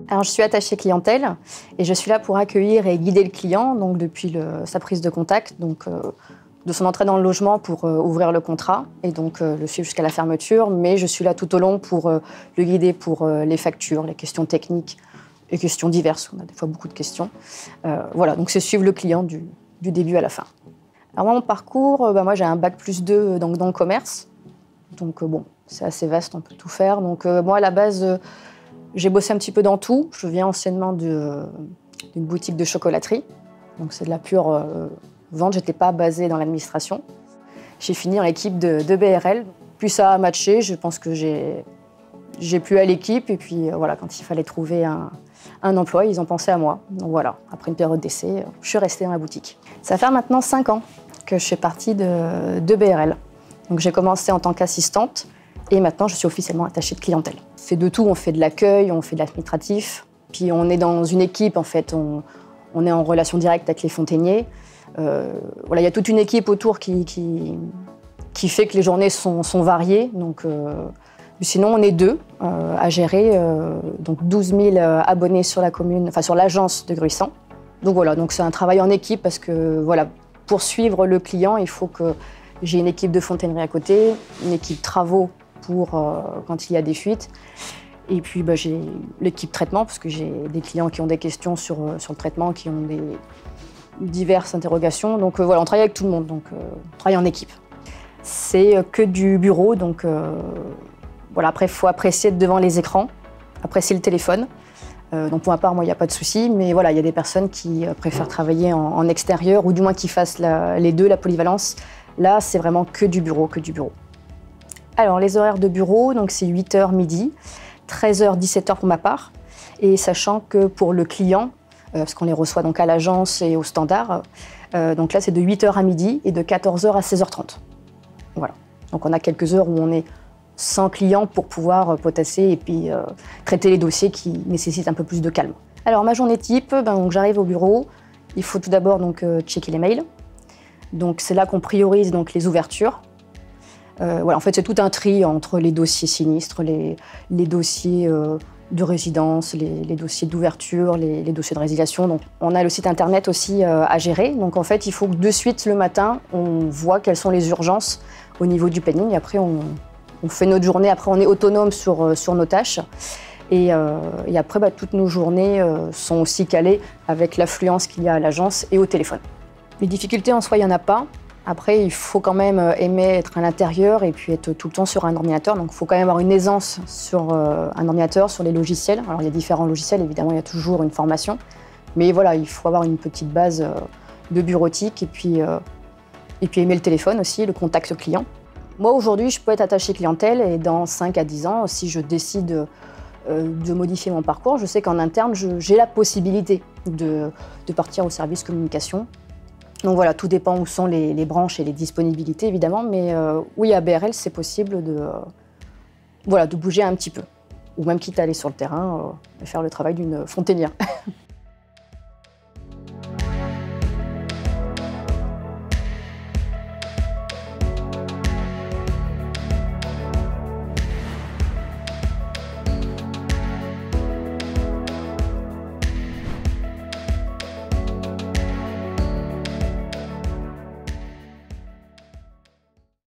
Alors, je suis attachée clientèle et je suis là pour accueillir et guider le client donc depuis sa prise de contact, de son entrée dans le logement pour ouvrir le contrat et donc le suivre jusqu'à la fermeture. Mais je suis là tout au long pour le guider pour les factures, les questions techniques, les questions diverses. On a des fois beaucoup de questions. Voilà, donc c'est suivre le client du début à la fin. Alors moi, mon parcours, moi j'ai un bac+2 dans le commerce. Donc bon, c'est assez vaste, on peut tout faire. Donc moi, à la base, j'ai bossé un petit peu dans tout. Je viens anciennement d'une boutique de chocolaterie. Donc c'est de la pure vente. Je n'étais pas basée dans l'administration. J'ai fini dans l'équipe de BRL. Puis ça a matché. Je pense que j'ai plu à l'équipe. Et puis voilà, quand il fallait trouver un emploi, ils ont pensé à moi. Donc voilà, après une période d'essai, je suis restée dans la boutique. Ça va faire maintenant 5 ans que je fais partie de BRL. Donc j'ai commencé en tant qu'assistante. Et maintenant, je suis officiellement attachée de clientèle. On fait de tout, on fait de l'accueil, on fait de l'administratif. Puis on est dans une équipe, en fait, on est en relation directe avec les fontainiers. Voilà, il y a toute une équipe autour qui fait que les journées sont variées. Donc, sinon, on est 2 à gérer, donc 12 000 abonnés sur la commune, enfin sur l'agence de Gruissant. Donc voilà, donc c'est un travail en équipe parce que voilà, pour suivre le client, il faut que j'ai une équipe de fontainerie à côté, une équipe travaux pour quand il y a des fuites. Et puis j'ai l'équipe traitement, parce que j'ai des clients qui ont des questions sur le traitement, qui ont des diverses interrogations. Donc voilà, on travaille avec tout le monde, donc on travaille en équipe. C'est que du bureau, donc voilà, après il faut apprécier être devant les écrans, apprécier le téléphone. Donc pour ma part, moi, il n'y a pas de souci, mais voilà, il y a des personnes qui préfèrent travailler en extérieur, ou du moins qui fassent les deux, la polyvalence. Là, c'est vraiment que du bureau, que du bureau. Alors, les horaires de bureau, donc c'est 8h midi, 13h, 17h pour ma part. Et sachant que pour le client, parce qu'on les reçoit donc à l'agence et au standard, donc là, c'est de 8h à midi et de 14h à 16h30. Voilà. Donc on a quelques heures où on est sans client pour pouvoir potasser et puis traiter les dossiers qui nécessitent un peu plus de calme. Alors, ma journée type, donc j'arrive au bureau. Il faut tout d'abord checker les mails. Donc c'est là qu'on priorise donc les ouvertures. Voilà, en fait, c'est tout un tri entre les dossiers sinistres, les dossiers de résidence, les dossiers d'ouverture, les dossiers de résiliation. Donc, on a le site internet aussi à gérer. Donc, en fait, il faut que de suite, le matin, on voit quelles sont les urgences au niveau du planning. Après, on fait notre journée. Après, on est autonome sur nos tâches. Et après, toutes nos journées sont aussi calées avec l'affluence qu'il y a à l'agence et au téléphone. Les difficultés en soi, il n'y en a pas. Après, il faut quand même aimer être à l'intérieur et puis être tout le temps sur un ordinateur. Donc, il faut quand même avoir une aisance sur un ordinateur, sur les logiciels. Alors, il y a différents logiciels, évidemment, il y a toujours une formation. Mais voilà, il faut avoir une petite base de bureautique et puis aimer le téléphone aussi, le contact client. Moi, aujourd'hui, je peux être attachée clientèle et dans 5 à 10 ans, si je décide de modifier mon parcours, je sais qu'en interne, j'ai la possibilité de partir au service communication. Donc voilà, tout dépend où sont les branches et les disponibilités, évidemment. Mais oui, à BRL, c'est possible de bouger un petit peu. Ou même quitte à aller sur le terrain et faire le travail d'une fontainière.